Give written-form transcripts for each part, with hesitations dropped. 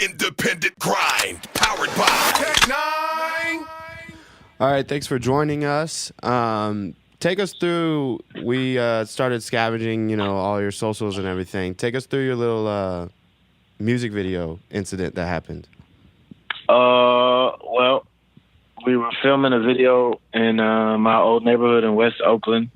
Independent grind, powered by Tech Nine. All right, thanks for joining us. Take us through. We started scavenging, all your socials and everything. Take us through your little music video incident that happened. Well, we were filming a video in my old neighborhood in West Oakland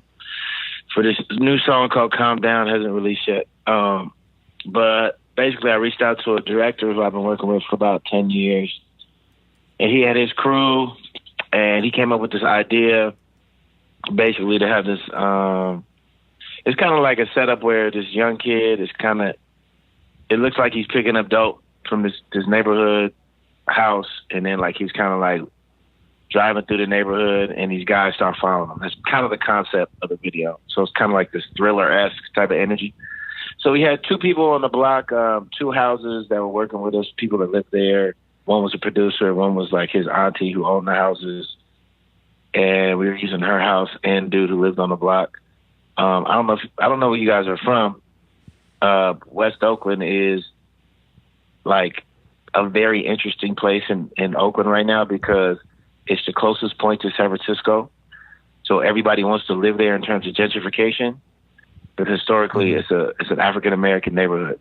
for this new song called Calm Down. Hasn't released yet. But basically I reached out to a director who I've been working with for about 10 years. And he had his crew, and he came up with this idea basically to have this, it's kind of like a setup where this young kid is it looks like he's picking up dope from this neighborhood house, and then like he's kind of like driving through the neighborhood, and these guys start following him. That's kind of the concept of the video. So it's kind of like this thriller-esque type of energy. So we had two people on the block, two houses that were working with us, people that lived there. One was a producer, one was like his auntie who owned the houses, and we were using her house and dude who lived on the block. I don't know where you guys are from. West Oakland is like a very interesting place in Oakland right now because it's the closest point to San Francisco. So everybody wants to live there in terms of gentrification, but historically it's an African-American neighborhood.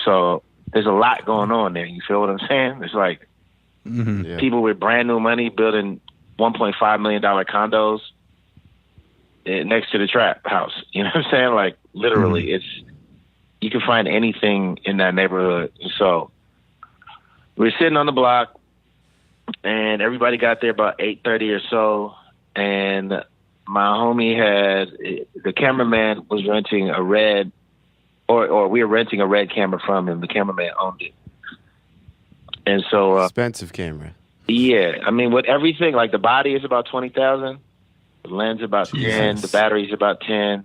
So there's a lot going on there. You feel what I'm saying? It's like people with brand new money building $1.5 million condos next to the trap house. You know what I'm saying? Like literally you can find anything in that neighborhood. So we were sitting on the block, and everybody got there about 8:30 or so, and my homie the cameraman was renting a red, or we were renting a red camera from him. The cameraman owned it. And so expensive camera. Yeah. I mean, with everything, like the body is about $20,000, the lens about 10, the battery's about 10.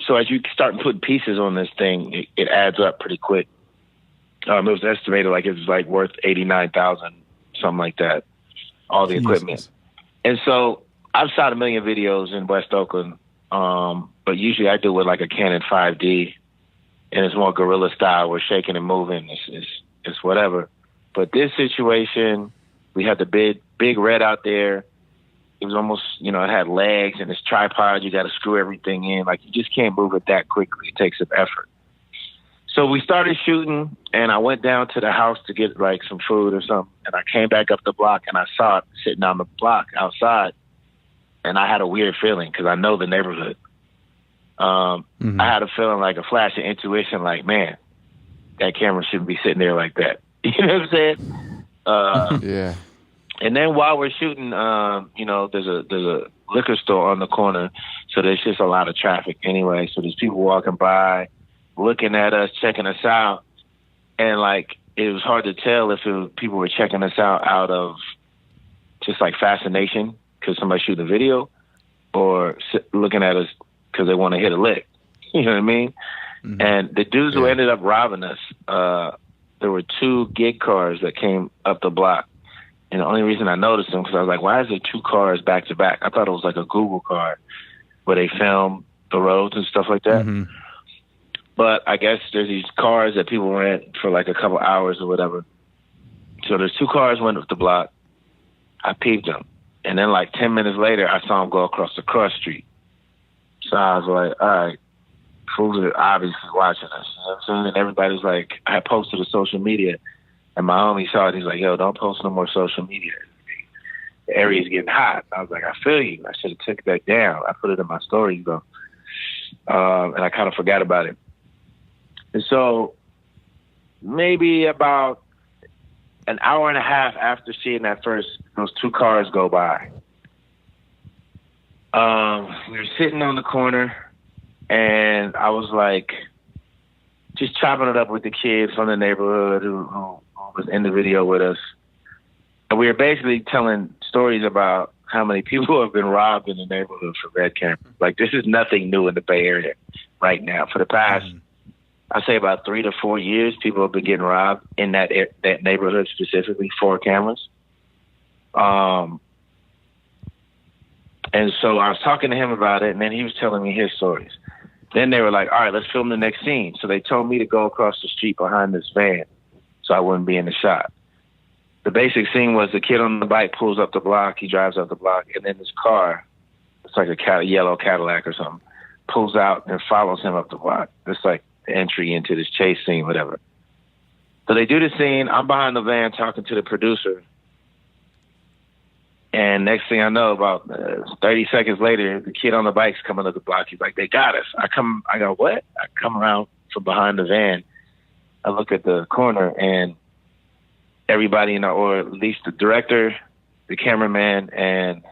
So as you start putting pieces on this thing, it adds up pretty quick. It was estimated like it was like worth $89,000, something like that, all the equipment. And so I've shot a million videos in West Oakland, but usually I do it with like a Canon 5D, and it's more guerrilla style. We're shaking and moving. It's whatever. But this situation, we had the big red out there. It was almost, it had legs and this tripod. You got to screw everything in. Like you just can't move it that quickly. It takes some effort. So we started shooting, and I went down to the house to get like some food or something. And I came back up the block, and I saw it sitting on the block outside. And I had a weird feeling because I know the neighborhood. I had a feeling like a flash of intuition, like, man, that camera shouldn't be sitting there like that. You know what I'm saying? Yeah. And then while we're shooting, there's a liquor store on the corner, so there's just a lot of traffic anyway. So there's people walking by, looking at us, checking us out, and like it was hard to tell if people were checking us out of just like fascination because somebody shooting a video, or looking at us because they want to hit a lick. You know what I mean? And the dudes who ended up robbing us, there were two gig cars that came up the block. And the only reason I noticed them because I was like, why is there two cars back to back? I thought it was like a Google car where they film the roads and stuff like that. But I guess there's these cars that people rent for like a couple hours or whatever. So there's two cars went up the block. I peeped them. And then like 10 minutes later, I saw them go across the cross street. So I was like, all right, fools are obviously watching us. You know what I'm saying? And everybody's like, I posted to social media. And my homie saw it. He's like, yo, don't post no more social media. The area's getting hot. I was like, I feel you. I should have took that down. I put it in my stories, though. And I kind of forgot about it. And so maybe about an hour and a half after seeing those two cars go by, we were sitting on the corner, and I was like just chopping it up with the kids from the neighborhood who was in the video with us. And we were basically telling stories about how many people have been robbed in the neighborhood for red cameras. Like, this is nothing new in the Bay Area right now. For the past, I'd say about 3 to 4 years, people have been getting robbed in that neighborhood specifically for cameras. And so I was talking to him about it, and then he was telling me his stories. Then they were like, all right, let's film the next scene. So they told me to go across the street behind this van. so I wouldn't be in the shot. The basic scene was the kid on the bike pulls up the block, he drives up the block, and then this car, it's like a yellow Cadillac or something, pulls out and follows him up the block. It's like the entry into this chase scene, whatever. So they do the scene. I'm behind the van talking to the producer. And next thing I know, about 30 seconds later, the kid on the bike's coming up the block. He's like, they got us. I go, what? I come around from behind the van. I look at the corner, and everybody, or at least the director, the cameraman, and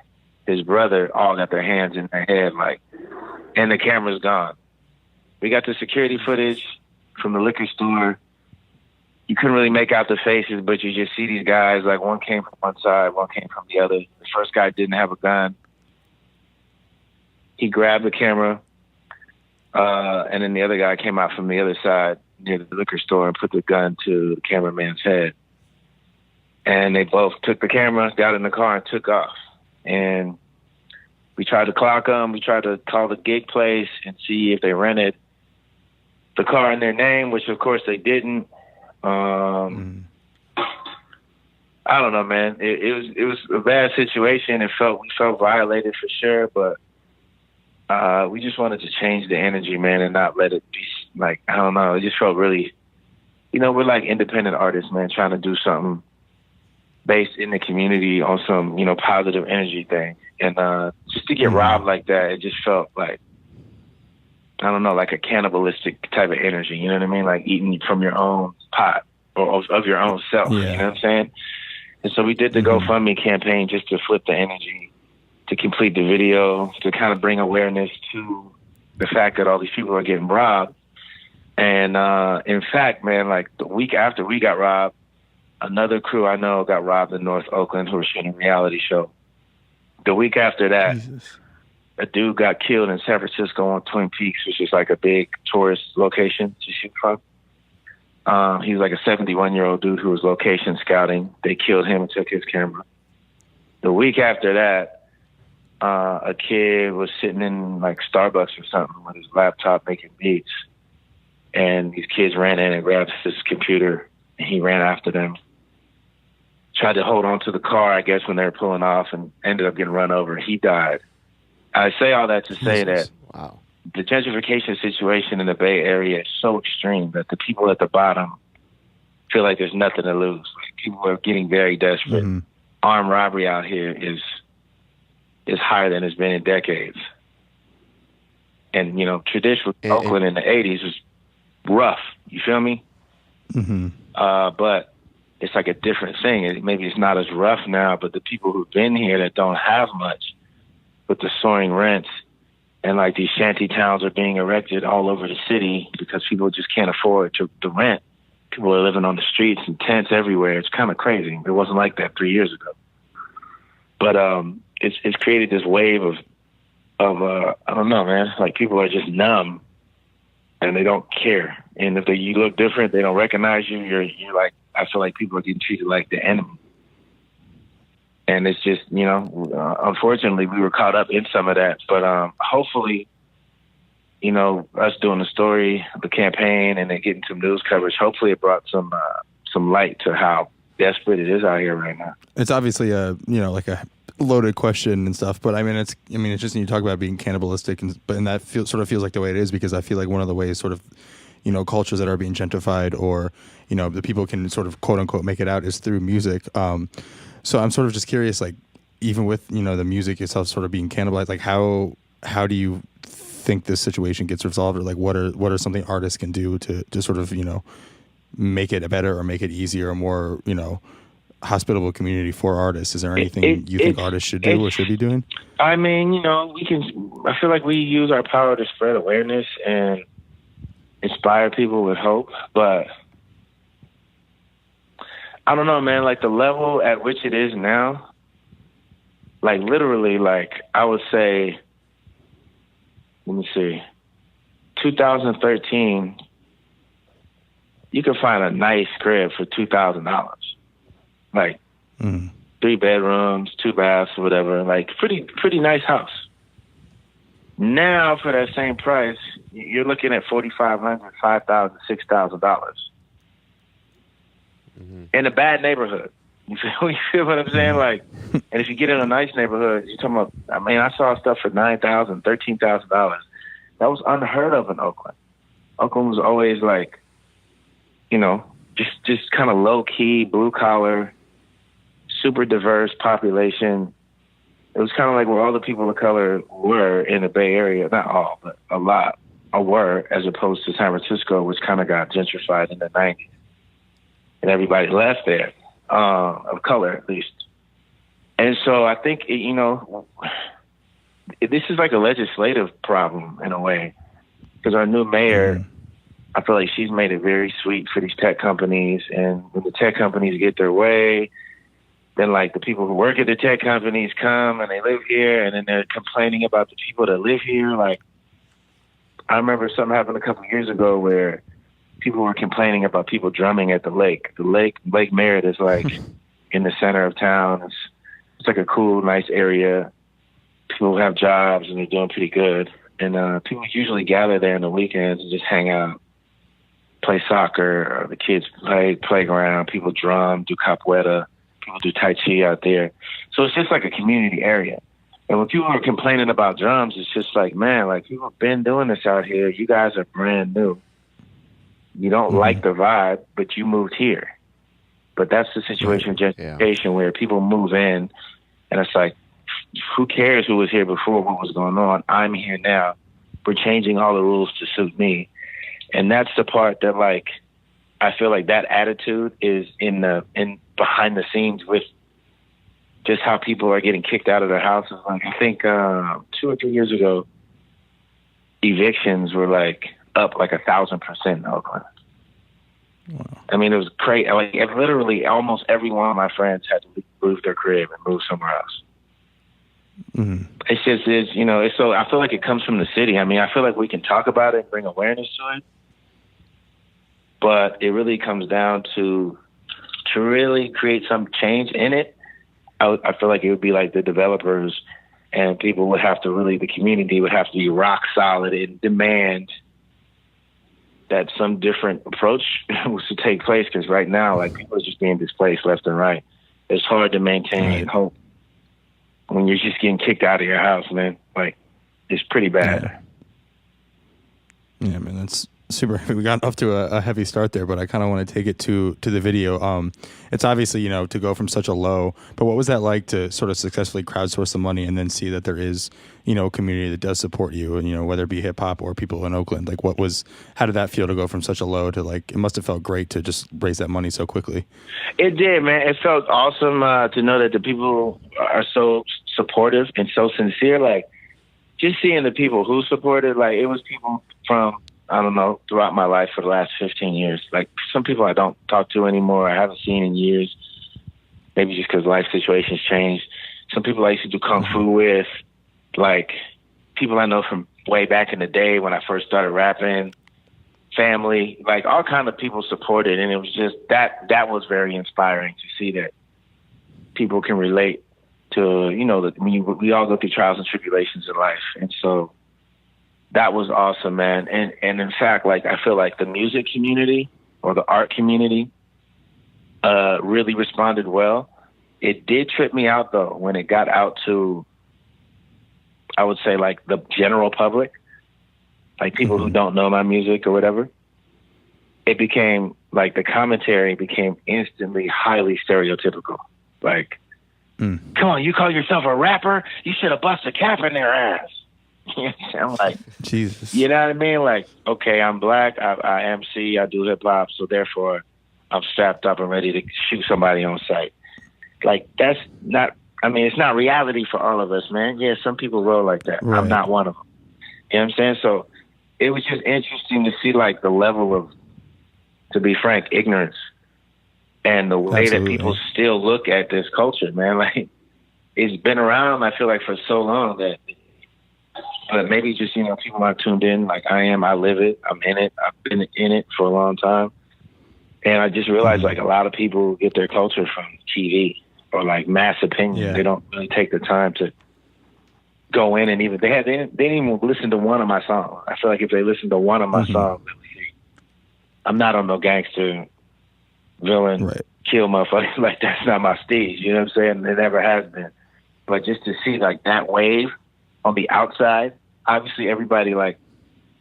his brother all got their hands in their head, and the camera's gone. We got the security footage from the liquor store. You couldn't really make out the faces, but you just see these guys, one came from one side, one came from the other. The first guy didn't have a gun. He grabbed the camera, and then the other guy came out from the other side near the liquor store and put the gun to the cameraman's head. And they both took the camera, got in the car, and took off. And we tried to clock them. We tried to call the gig place and see if they rented the car in their name, which, of course, they didn't. I don't know, man. It was a bad situation. We felt violated for sure, but we just wanted to change the energy, man, and not let it be I don't know. It just felt really, we're like independent artists, man, trying to do something based in the community on some, positive energy thing. And just to get robbed like that, it just felt like, I don't know, like a cannibalistic type of energy. You know what I mean? Like eating from your own pot or of your own self. Yeah. You know what I'm saying? And so we did the GoFundMe campaign just to flip the energy, to complete the video, to kind of bring awareness to the fact that all these people are getting robbed. And in fact, man, the week after we got robbed, another crew I know got robbed in North Oakland who were shooting a reality show. The week after that, a dude got killed in San Francisco on Twin Peaks, which is like a big tourist location to shoot from. He was like a 71-year-old dude who was location scouting. They killed him and took his camera. The week after that, a kid was sitting in Starbucks or something with his laptop making beats. And these kids ran in and grabbed his computer, and he ran after them. Tried to hold on to the car, I guess, when they were pulling off, and ended up getting run over. He died. I say all that to say that the gentrification situation in the Bay Area is so extreme that the people at the bottom feel like there's nothing to lose. People are getting very desperate. Armed robbery out here is higher than it's been in decades. And, traditionally, Oakland in the 80s was rough. You feel me? But it's like a different thing. Maybe it's not as rough now, but the people who've been here that don't have much, with the soaring rents, and these shanty towns are being erected all over the city because people just can't afford to rent. People are living on the streets and tents everywhere. It's kind of crazy. It wasn't like that 3 years ago. But it's created this wave of I don't know, man. People are just numb and they don't care. And if you look different, they don't recognize you. You're I feel like people are getting treated like the enemy. And it's just, unfortunately, we were caught up in some of that. But hopefully, us doing the story, the campaign, and then getting some news coverage, hopefully it brought some light to how desperate it is out here right now. It's obviously a loaded question and stuff, but it's just, you talk about being cannibalistic, and that sort of feels like the way it is, because I feel like one of the ways sort of, cultures that are being gentrified, or, the people can sort of quote unquote make it out, is through music. So I'm sort of just curious, even with, the music itself sort of being cannibalized, how do you think this situation gets resolved, or what are something artists can do to sort of, make it better, or make it easier, or more, hospitable community for artists? Is there anything you think artists should do or should be doing? I feel like we use our power to spread awareness and inspire people with hope, but I don't know, man, the level at which it is now, literally, I would say, let me see, 2013, you could find a nice crib for $2,000. 3 bedrooms, 2 baths, or whatever, pretty nice house. Now, for that same price, you're looking at $4,500, $5,000, $6,000. in a bad neighborhood. You feel what I'm saying? Like, and if you get in a nice neighborhood, you're talking about, I mean, I saw stuff for $9,000, $13,000. That was unheard of in Oakland. Oakland was always like, you know, just kind of low key, blue collar, super diverse population. It was kind of like where all the people of color were in the Bay Area. Not all, but a lot were, as opposed to San Francisco, which kind of got gentrified in the 90s. And everybody left there, of color at least. And so I think, you know, this is like a legislative problem in a way, because our new mayor, I feel like she's made it very sweet for these tech companies. And when the tech companies get their way, then like the people who work at the tech companies come and they live here, and then they're complaining about the people that live here. Like, I remember something happened a couple of years ago where people were complaining about people drumming at the lake. The Lake Merritt is like in the center of town. It's like a cool, nice area. People have jobs and they're doing pretty good. And people usually gather there on the weekends and just hang out, play soccer, or the kids play playground. People drum, do capoeira. People do Tai Chi out there. So it's just like a community area. And when people are complaining about drums, it's just like, man, like, people have been doing this out here. You guys are brand new. You don't like the vibe, but you moved here. But that's the situation of gentrification, where people move in, and it's like, who cares who was here before, what was going on? I'm here now. We're changing all the rules to suit me. And that's the part that, like, I feel like that attitude is in behind the scenes with just how people are getting kicked out of their houses. Like, I think 2 or 3 years ago, evictions were like up like 1,000% in Oakland. Wow. I mean, it was crazy. Like, literally almost every one of my friends had to leave their crib and move somewhere else. It's just, you know, it's so, I feel like it comes from the city. I mean, I feel like we can talk about it and bring awareness to it, but it really comes down to really create some change in it. I feel like it would be like the developers and people would have to really, the community would have to be rock solid and demand that some different approach was to take place. Because right now, like, people are just being displaced left and right. It's hard to maintain hope when you're just getting kicked out of your house, man. Like, it's pretty bad. Yeah, man, that's super. We got off to a heavy start there, but I kind of want to take it to the video. It's obviously, you know, to go from such a low, but what was that like to sort of successfully crowdsource the money and then see that there is, you know, a community that does support you, and, you know, whether it be hip hop or people in Oakland? Like, how did that feel to go from such a low to, like, it must have felt great to just raise that money so quickly? It did, man. It felt awesome to know that the people are so supportive and so sincere. Like, just seeing the people who supported, like, it was people from, I don't know, throughout my life for the last 15 years. Like, some people I don't talk to anymore, I haven't seen in years, maybe just because life situations changed. Some people I used to do Kung Fu with, like, people I know from way back in the day when I first started rapping, family, like, all kind of people supported. And it was just, that was very inspiring to see that people can relate to, you know, that we all go through trials and tribulations in life. And so that was awesome, man. And in fact, like, I feel like the music community or the art community really responded well. It did trip me out, though, when it got out to, I would say, like, the general public, like people who don't know my music or whatever. It became, like, the commentary became instantly highly stereotypical. Like, come on, you call yourself a rapper? You should have busted a cap in their ass. I'm like, Jesus. You know what I mean? Like, okay, I'm black, I MC, I do hip hop, so therefore I'm strapped up and ready to shoot somebody on sight. Like, that's not, I mean, it's not reality for all of us, man. Yeah, some people roll like that. Right. I'm not one of them. You know what I'm saying? So it was just interesting to see, like, the level of, to be frank, ignorance and the way that people still look at this culture, man. Like, it's been around, I feel like, for so long that, but maybe just, you know, people aren't tuned in like I am. I live it. I'm in it. I've been in it for a long time. And I just realized, like, a lot of people get their culture from TV or, like, mass opinion. Yeah. They don't really take the time to go in and even, they didn't even listen to one of my songs. I feel like if they listened to one of my songs, I'm not on no gangster, villain, kill motherfuckers. Like, that's not my stage. You know what I'm saying? It never has been. But just to see like that wave on the outside, obviously everybody like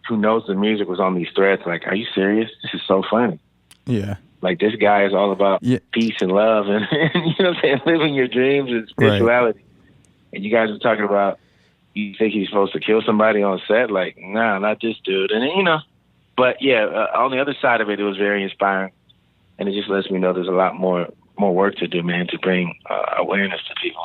who knows the music was on these threads. Like, are you serious? This is so funny. Yeah. Like, this guy is all about peace and love and you know what I'm saying, living your dreams and spirituality. Right. And you guys are talking about, you think he's supposed to kill somebody on set? Like, nah, not this dude. And you know, but yeah, on the other side of it, it was very inspiring, and it just lets me know there's a lot more work to do, man, to bring awareness to people.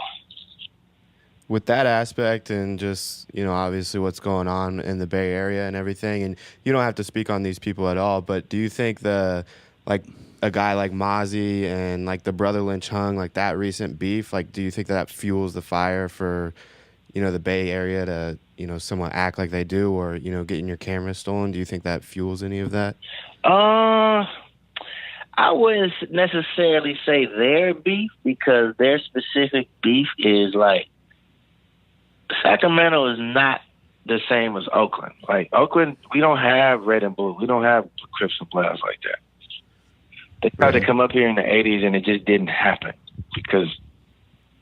With that aspect and just, you know, obviously what's going on in the Bay Area and everything, and you don't have to speak on these people at all, but do you think like a guy like Mozzie and like the Brother Lynch Hung, like that recent beef, like do you think that fuels the fire for, you know, the Bay Area to, you know, somewhat act like they do, or, you know, getting your camera stolen? Do you think that fuels any of that? I wouldn't necessarily say their beef, because their specific beef is like, Sacramento is not the same as Oakland. Like, Oakland, we don't have red and blue. We don't have Crips and Bloods like that. They tried to come up here in the 80s, and it just didn't happen because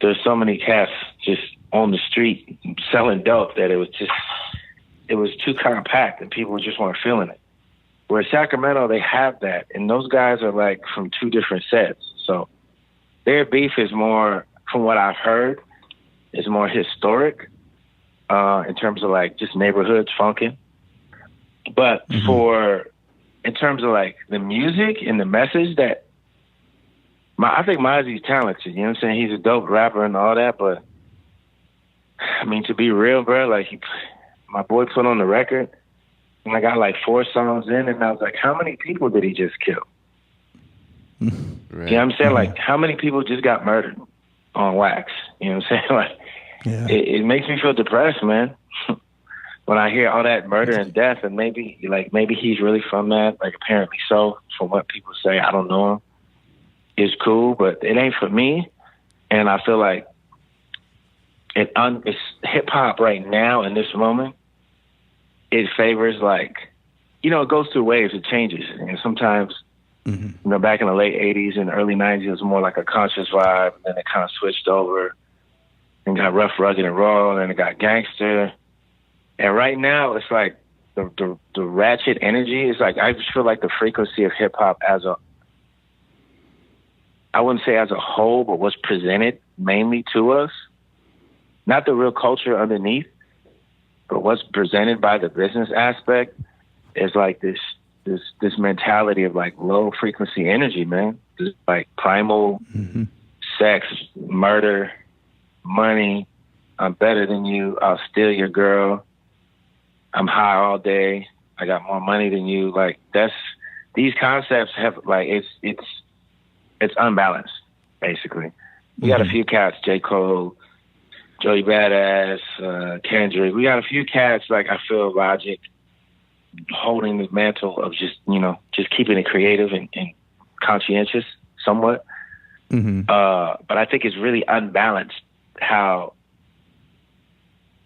there's so many cats just on the street selling dope that it was too compact, and people just weren't feeling it. Whereas Sacramento, they have that, and those guys are like from two different sets. So their beef is more, from what I've heard, is more historic in terms of like just neighborhoods funking. But in terms of like the music and the message that, I think Mozzie's talented, you know what I'm saying? He's a dope rapper and all that, but I mean, to be real, bro, like my boy put on the record, and I got like 4 songs in, and I was like, how many people did he just kill? Right. You know what I'm saying? Like, how many people just got murdered on wax? You know what I'm saying? Like, it makes me feel depressed, man. When I hear all that murder and death, and maybe he's really from that, like apparently so, from what people say, I don't know him. It's cool, but it ain't for me. And I feel like it's hip hop right now in this moment. It favors, like, you know, it goes through waves, it changes. And sometimes, you know, back in the late 80s and early 90s, it was more like a conscious vibe. And then it kind of switched over and got rough, rugged, and raw, and then it got gangster. And right now, it's like the ratchet energy is like, I just feel like the frequency of hip hop I wouldn't say as a whole, but what's presented mainly to us, not the real culture underneath, but what's presented by the business aspect is like this mentality of like low frequency energy, man. This like primal sex, murder, money. I'm better than you. I'll steal your girl. I'm high all day. I got more money than you. Like, these concepts have like, it's unbalanced, basically. We got a few cats, J. Cole, Joey Badass, Kendrick. We got a few cats, like, I feel Logic holding the mantle of just, you know, just keeping it creative and conscientious somewhat. But I think it's really unbalanced how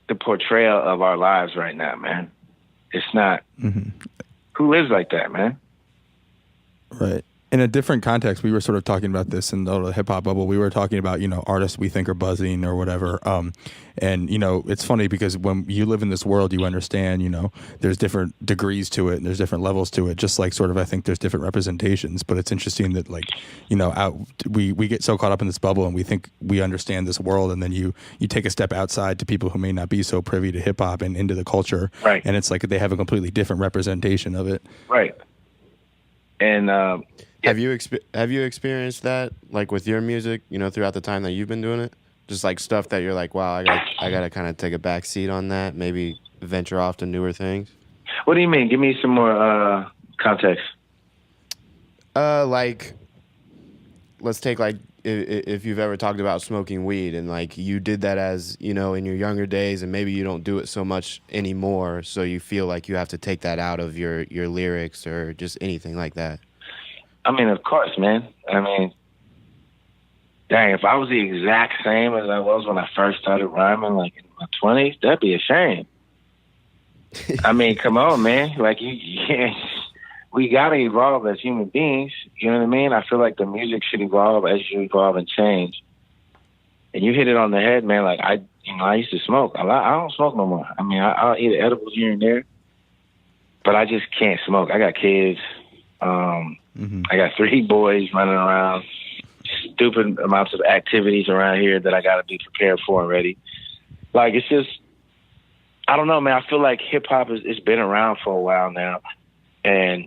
the portrayal of our lives right now, man. It's not, who lives like that, man? Right. In a different context, we were sort of talking about this in the hip hop bubble. We were talking about, you know, artists we think are buzzing or whatever. And, you know, it's funny because when you live in this world, you understand, you know, there's different degrees to it and there's different levels to it. Just like sort of, I think there's different representations. But it's interesting that, like, you know, we get so caught up in this bubble and we think we understand this world. And then you take a step outside to people who may not be so privy to hip hop and into the culture. Right. And it's like they have a completely different representation of it. Right. And, have you experienced that, like, with your music, you know, throughout the time that you've been doing it? Just like stuff that you're like, wow, I got to kind of take a back seat on that, maybe venture off to newer things? What do you mean? Give me some more context. Like, let's take, like, if you've ever talked about smoking weed and, like, you did that as, you know, in your younger days, and maybe you don't do it so much anymore, so you feel like you have to take that out of your lyrics or just anything like that. I mean, of course, man. I mean, dang, if I was the exact same as I was when I first started rhyming, like in my 20s, that'd be a shame. I mean, come on, man. Like, you we gotta evolve as human beings. You know what I mean? I feel like the music should evolve as you evolve and change. And you hit it on the head, man. Like I used to smoke a lot. I don't smoke no more. I mean, I'll eat edibles here and there, but I just can't smoke. I got kids. I got 3 boys running around. Stupid amounts of activities around here that I got to be prepared for already. Like, it's just, I don't know, man. I feel like hip hop it's been around for a while now, and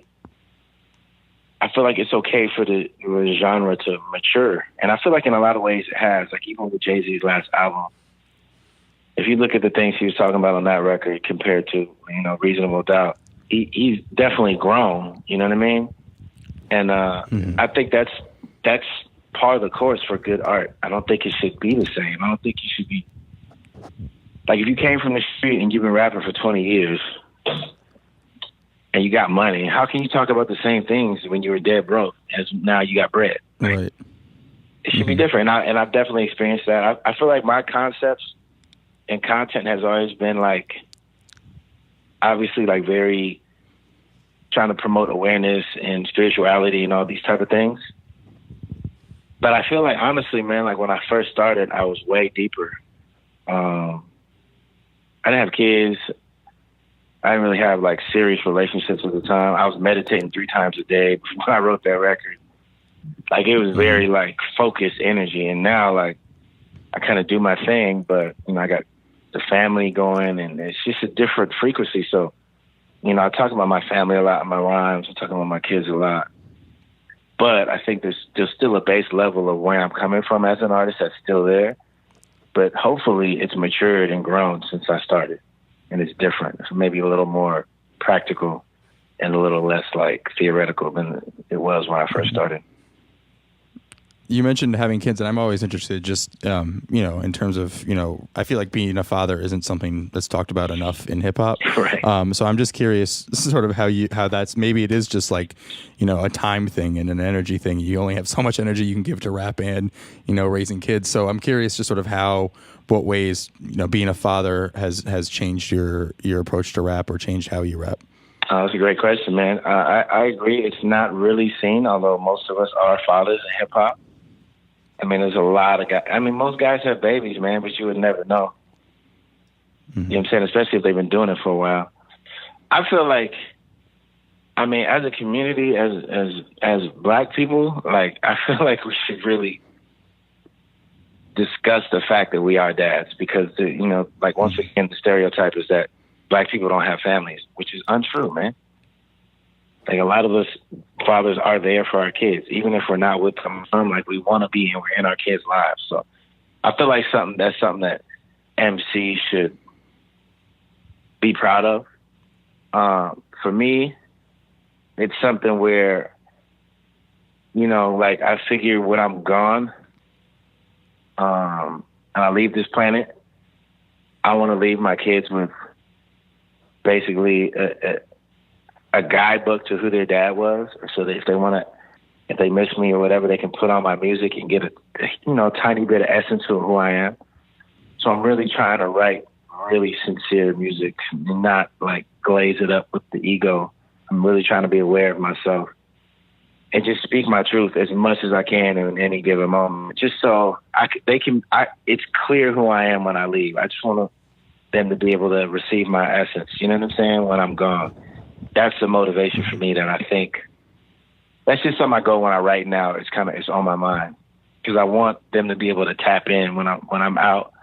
I feel like it's okay for the genre to mature. And I feel like in a lot of ways it has. Like, even with Jay-Z's last album, if you look at the things he was talking about on that record compared to, Reasonable Doubt, he's definitely grown. You know what I mean? And I think that's part of the course for good art. I don't think it should be the same. I don't think you should be like, if you came from the street and you've been rapping for 20 years and you got money, how can you talk about the same things when you were dead broke as now you got bread? Right. It should be different. And I've definitely experienced that. I feel like my concepts and content has always been like, obviously, like, very trying to promote awareness and spirituality and all these type of things. But I feel like, honestly, man, like, when I first started, I was way deeper. I didn't have kids. I didn't really have, like, serious relationships at the time. I was meditating 3 times a day before I wrote that record. Like, it was very, like, focused energy. And now, like, I kind of do my thing, but, I got the family going, and it's just a different frequency. So, I talk about my family a lot in my rhymes. I talk about my kids a lot. But I think there's still a base level of where I'm coming from as an artist that's still there. But hopefully it's matured and grown since I started. And it's different. It's maybe a little more practical and a little less, like, theoretical than it was when I first started. You mentioned having kids, and I'm always interested just, in terms of, I feel like being a father isn't something that's talked about enough in hip hop. Right. So I'm just curious sort of how that's, maybe it is just like, a time thing and an energy thing. You only have so much energy you can give to rap and, raising kids. So I'm curious just sort of what ways, being a father has changed your approach to rap or changed how you rap. That's a great question, man. I agree. It's not really seen, although most of us are fathers in hip hop. I mean, there's a lot of guys. I mean, most guys have babies, man, but you would never know. You know what I'm saying? Especially if they've been doing it for a while. I feel like, I mean, as a community, as black people, like, I feel like we should really discuss the fact that we are dads, because, like, once again, the stereotype is that black people don't have families, which is untrue, man. Like, a lot of us fathers are there for our kids, even if we're not with them. Like, we want to be, and we're in our kids' lives. So I feel like that's something that MC should be proud of. For me, it's something where, like, I figure when I'm gone, and I leave this planet, I want to leave my kids with basically a guidebook to who their dad was, so that if they miss me or whatever, they can put on my music and get a tiny bit of essence of who I am. So I'm really trying to write really sincere music and not, like, glaze it up with the ego. I'm really trying to be aware of myself and just speak my truth as much as I can in any given moment, just so it's clear who I am when I leave. I just want them to be able to receive my essence. You know what I'm saying? When I'm gone. That's the motivation for me that I think that's just something I go when I write now. It's on my mind, because I want them to be able to tap in when I'm out,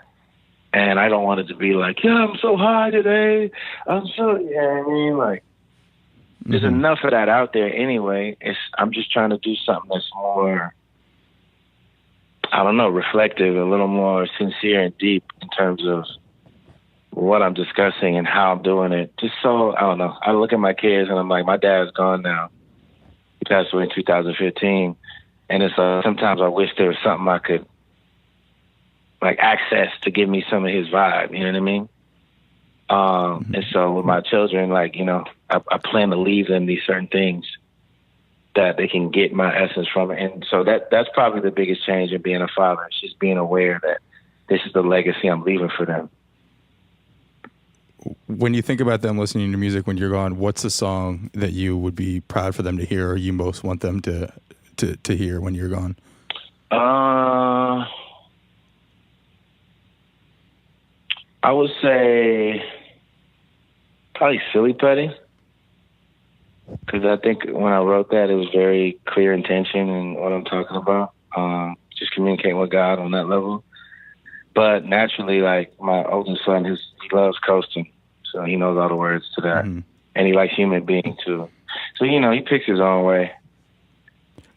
and I don't want it to be like, yeah, I'm so high today. I mean, like, there's enough of that out there anyway. I'm just trying to do something that's more, I don't know, reflective, a little more sincere and deep in terms of what I'm discussing and how I'm doing it. Just so, I don't know, I look at my kids and I'm like, my dad's gone now. He passed away in 2015. And it's sometimes I wish there was something I could, like, access to give me some of his vibe. You know what I mean? And so with my children, like, I plan to leave them these certain things that they can get my essence from it. And so that's probably the biggest change in being a father. It's just being aware that this is the legacy I'm leaving for them. when you think about them listening to music when you're gone, what's a song that you would be proud for them to hear, or you most want them to hear when you're gone? I would say probably Silly Putty, because I think when I wrote that, it was very clear intention in what I'm talking about. Just communicating with God on that level. But naturally, like my oldest son, he loves coasting, so he knows all the words to that, and he likes Human Being too. So he picks his own way.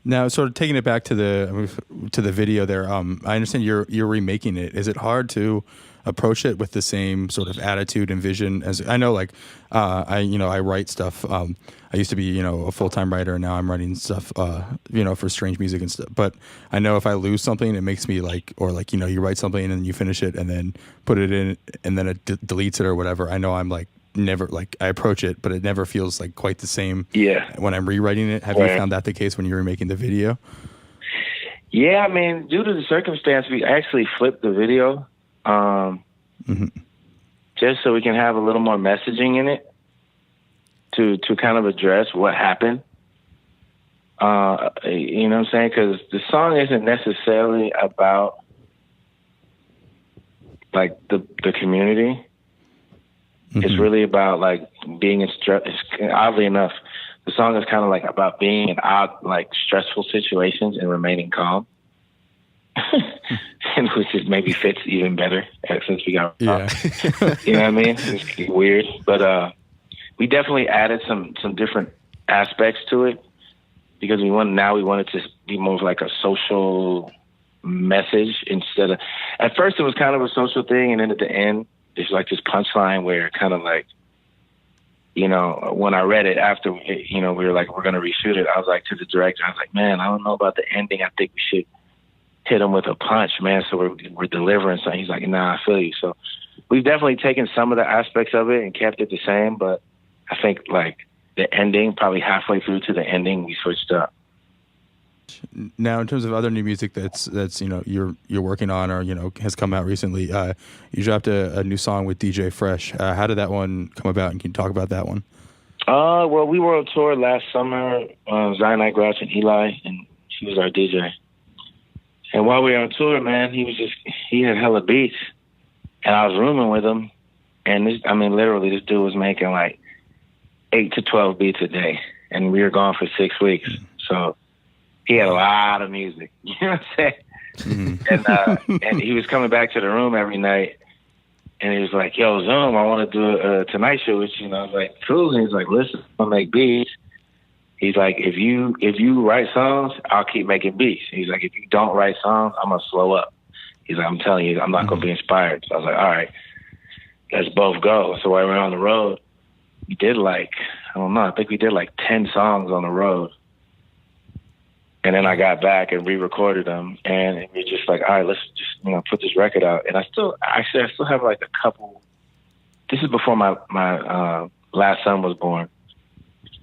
Now, sort of taking it back to the video there, I understand you're remaking it. Is it hard to approach it with the same sort of attitude and vision as I know? Like, I write stuff. I used to be a full-time writer, and now I'm writing stuff for Strange Music and stuff. But I know if I lose something, it makes me you write something and then you finish it and then put it in and then it deletes it or whatever. I know I'm like never I approach it, but it never feels like quite the same. Yeah. When I'm rewriting it, have you found that the case when you were making the video? Yeah, I mean, due to the circumstance, we actually flipped the video, just so we can have a little more messaging in it to kind of address what happened. You know what I'm saying? Because the song isn't necessarily about like the community. It's really about like being in oddly enough, the song is kind of like about being in stressful situations and remaining calm. And which just maybe fits even better since we got you know what I mean? It's weird. But we definitely added some different aspects to it because we wanted to be more like a social message instead of at first it was kind of a social thing, and then at the end there's like this punchline where kind of like, when I read it after, we were like, we're going to reshoot it. I was like to the director, I was like, man, I don't know about the ending. I think we should hit him with a punch, man. So we're delivering something. He's like, nah, I feel you. So we've definitely taken some of the aspects of it and kept it the same. But I think like the ending, probably halfway through to the ending, we switched up. Now, in terms of other new music that's you're working on or has come out recently, you dropped a new song with DJ Fresh. How did that one come about, and can you talk about that one? Well, we were on tour last summer. Zionite, Grouch, and Eli, and he was our DJ. And while we were on tour, man, he had hella beats, and I was rooming with him, and literally, this dude was making like 8 to 12 beats a day, and we were gone for 6 weeks, so. He had a lot of music, you know what I'm saying? And he was coming back to the room every night, and he was like, yo, Zoom, I want to do a Tonight Show with you. And I was like, cool. And he's like, listen, I'll make beats. He's like, if you write songs, I'll keep making beats. He's like, if you don't write songs, I'm going to slow up. He's like, I'm telling you, I'm not going to be inspired. So I was like, all right, let's both go. So while we were on the road, we did I think we did 10 songs on the road. And then I got back and re-recorded them, and we were just like, all right, let's just put this record out. And I still have like a couple. This is before my last son was born,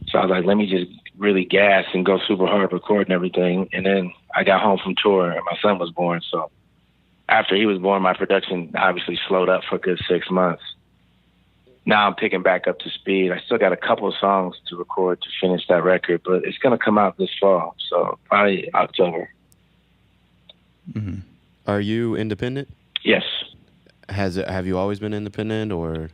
so I was like, let me just really gas and go super hard recording everything. And then I got home from tour, and my son was born. So after he was born, my production obviously slowed up for a good 6 months. Now I'm picking back up to speed. I still got a couple of songs to record to finish that record, but it's going to come out this fall, so probably October. Mm-hmm. Are you independent? Yes. Have you always been independent, or?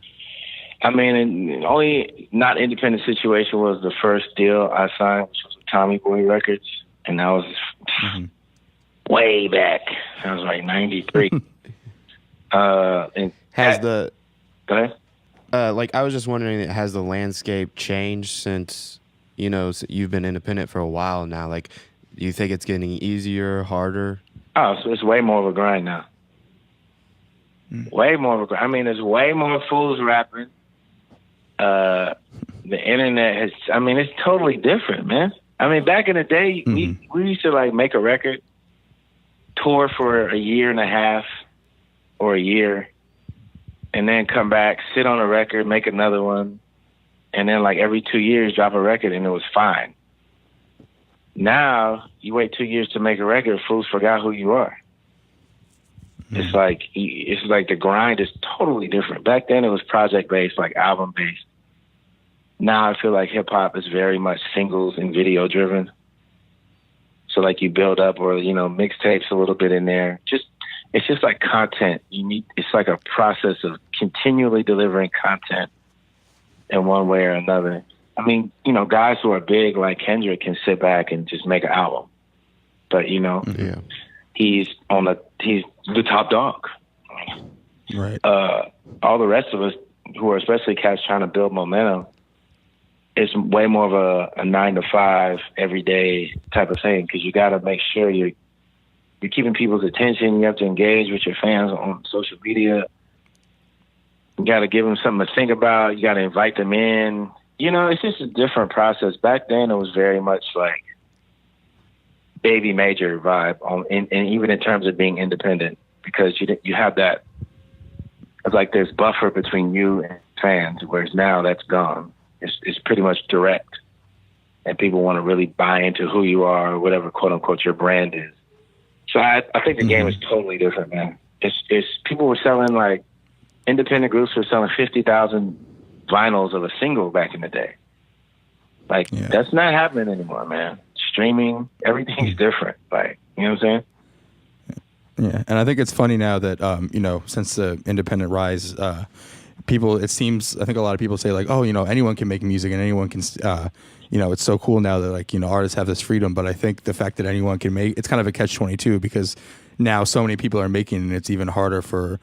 I mean, the only not independent situation was the first deal I signed, which was with Tommy Boy Records, and that was way back. That was like 93. Go ahead. I was just wondering, has the landscape changed since, you've been independent for a while now? Like, do you think it's getting easier, harder? Oh, so it's way more of a grind now. Way more of a grind. I mean, there's way more fools rapping. The internet has, it's totally different, man. I mean, back in the day, we used to make a record, tour for a year and a half or a year, and then come back, sit on a record, make another one, and then every 2 years drop a record, and it was fine. Now, you wait 2 years to make a record, fools forgot who you are. It's like the grind is totally different. Back then it was project based, like album based. Now I feel like hip hop is very much singles and video driven. So like you build up, or mixtapes a little bit in there. It's just like content. It's like a process of continually delivering content in one way or another. I mean, guys who are big like Kendrick can sit back and just make an album, but he's the top dog. Right. All the rest of us who are especially cats trying to build momentum, it's way more of a 9 to 5 everyday type of thing, because you got to make sure you're keeping people's attention. You have to engage with your fans on social media. You got to give them something to think about. You got to invite them in. It's just a different process. Back then, it was very much like Baby Major vibe, and even in terms of being independent, because you have that. It's like there's buffer between you and fans, whereas now that's gone. It's pretty much direct, and people want to really buy into who you are, or whatever quote unquote your brand is. So I think the game is totally different, man. It's people were selling, like, independent groups were selling 50,000 vinyls of a single back in the day. Like, that's not happening anymore, man. Streaming, everything's different. Like, you know what I'm saying? Yeah, and I think it's funny now that since the independent rise, people, it seems, I think a lot of people say, like, oh, anyone can make music and anyone can, it's so cool now that, like, artists have this freedom. But I think the fact that anyone can make, it's kind of a catch-22, because now so many people are making it, and it's even harder for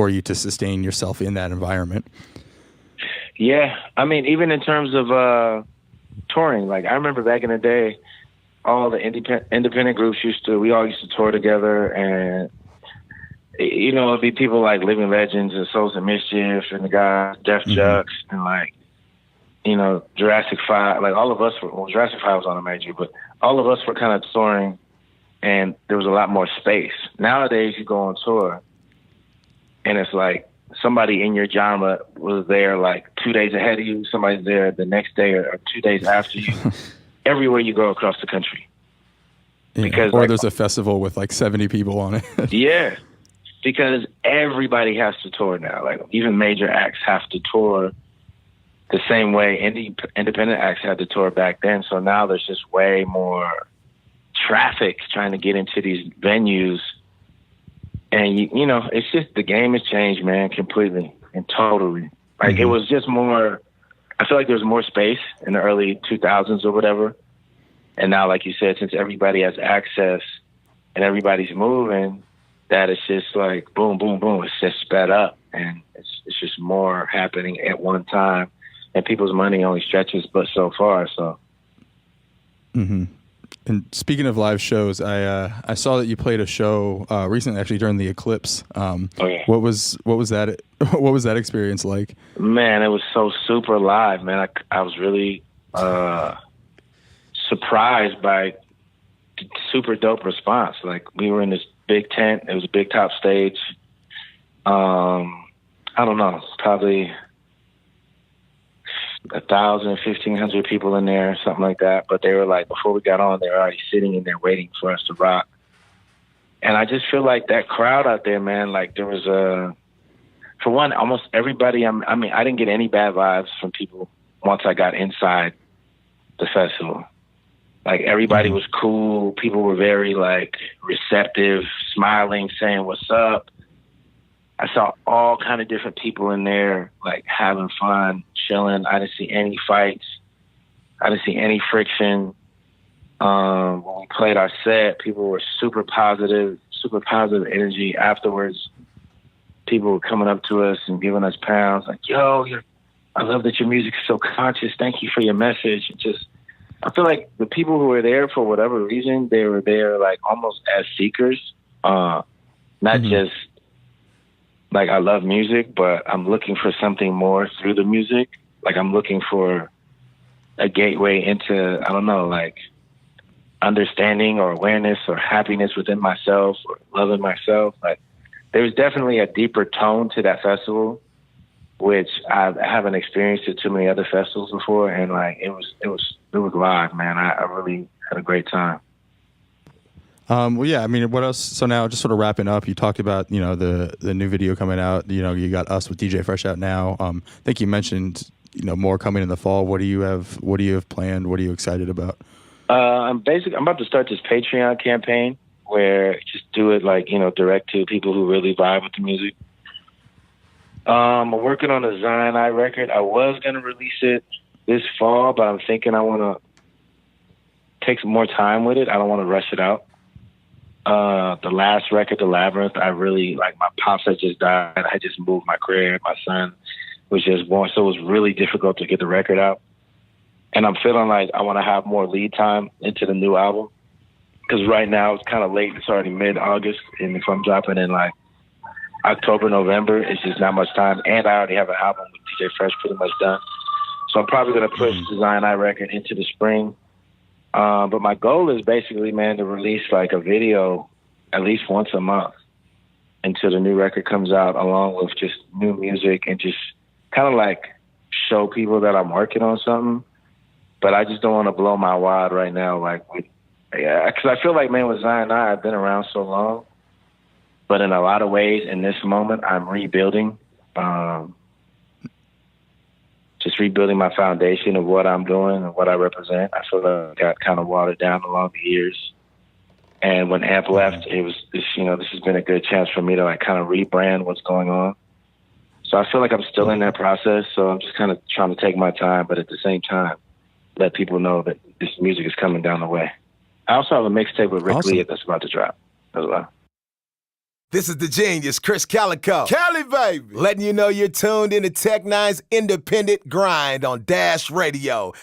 you to sustain yourself in that environment. Yeah, I mean, even in terms of touring, like, I remember back in the day, all the independent groups we all used to tour together, and it'd be people like Living Legends and Souls of Mischief and the guys Def Jux and, like, Jurassic 5. Like, all of us Jurassic 5 was on a major, but all of us were kind of touring, and there was a lot more space. Nowadays, you go on tour, and it's like somebody in your genre was there like 2 days ahead of you. Somebody's there the next day or 2 days after you. Everywhere you go across the country. Yeah. Because, or like, there's a festival with like 70 people on it. Yeah, because everybody has to tour now. Like, even major acts have to tour the same way independent acts had to tour back then. So now there's just way more traffic trying to get into these venues. And, it's just, the game has changed, man, completely and totally. Like, it was just more, I feel like there was more space in the early 2000s or whatever. And now, like you said, since everybody has access and everybody's moving, that it's just like boom, boom, boom. It's just sped up, and it's just more happening at one time. And people's money only stretches but so far. So. And speaking of live shows, I saw that you played a show recently, actually during the Eclipse. What was that? What was that experience like? Man, it was so super live, man. I was really surprised by the super dope response. Like, we were in this big tent. It was a big top stage. I don't know, probably 1,000, 1,500 people in there, something like that. But they were like, before we got on, they were already sitting in there waiting for us to rock. And I just feel like that crowd out there, man, like, there was for one, almost everybody, I didn't get any bad vibes from people once I got inside the festival. Like, everybody was cool. People were very, like, receptive, smiling, saying what's up. I saw all kind of different people in there, like, having fun, chilling. I didn't see any fights. I didn't see any friction. When we played our set, people were super positive energy. Afterwards, people were coming up to us and giving us pounds, like, yo, I love that your music is so conscious. Thank you for your message. I feel like the people who were there, for whatever reason, they were there, like, almost as seekers, not just, like, I love music, but I'm looking for something more through the music. Like, I'm looking for a gateway into, I don't know, like, understanding or awareness or happiness within myself or loving myself. Like, there was definitely a deeper tone to that festival, which I haven't experienced at too many other festivals before. And, like, it was live, man. I really had a great time. Well, yeah. I mean, what else? So now, just sort of wrapping up. You talked about the new video coming out. You got Us with DJ Fresh out now. I think you mentioned more coming in the fall. What do you have? What do you have planned? What are you excited about? I'm about to start this Patreon campaign where just do it like direct to people who really vibe with the music. I'm working on a Zion I record. I was gonna release it this fall, but I'm thinking I want to take some more time with it. I don't want to rush it out. The last record, The Labyrinth, I really like. My pops had just died. I just moved my crib. My son was just born, so it was really difficult to get the record out. And I'm feeling like I want to have more lead time into the new album because right now it's kind of late. It's already mid-August, and if I'm dropping in like October, November, it's just not much time. And I already have an album with DJ Fresh pretty much done. So I'm probably going to push the Zion I record into the spring. But my goal is basically, man, to release like a video at least once a month until the new record comes out, along with just new music and just kind of like show people that I'm working on something. But I just don't want to blow my wad right now. Because I feel like, man, with Zion I've been around so long. But in a lot of ways, in this moment, I'm rebuilding. Just rebuilding my foundation of what I'm doing and what I represent. I feel like I got kind of watered down along the years. And when Amp left, it was this has been a good chance for me to like kind of rebrand what's going on. So I feel like I'm still in that process. So I'm just kind of trying to take my time, but at the same time, let people know that this music is coming down the way. I also have a mixtape with Rick Lee that's about to drop as well. This is the genius, Chris Calico. Cali, baby. Letting you know you're tuned into Tech Nine's Independent Grind on Dash Radio.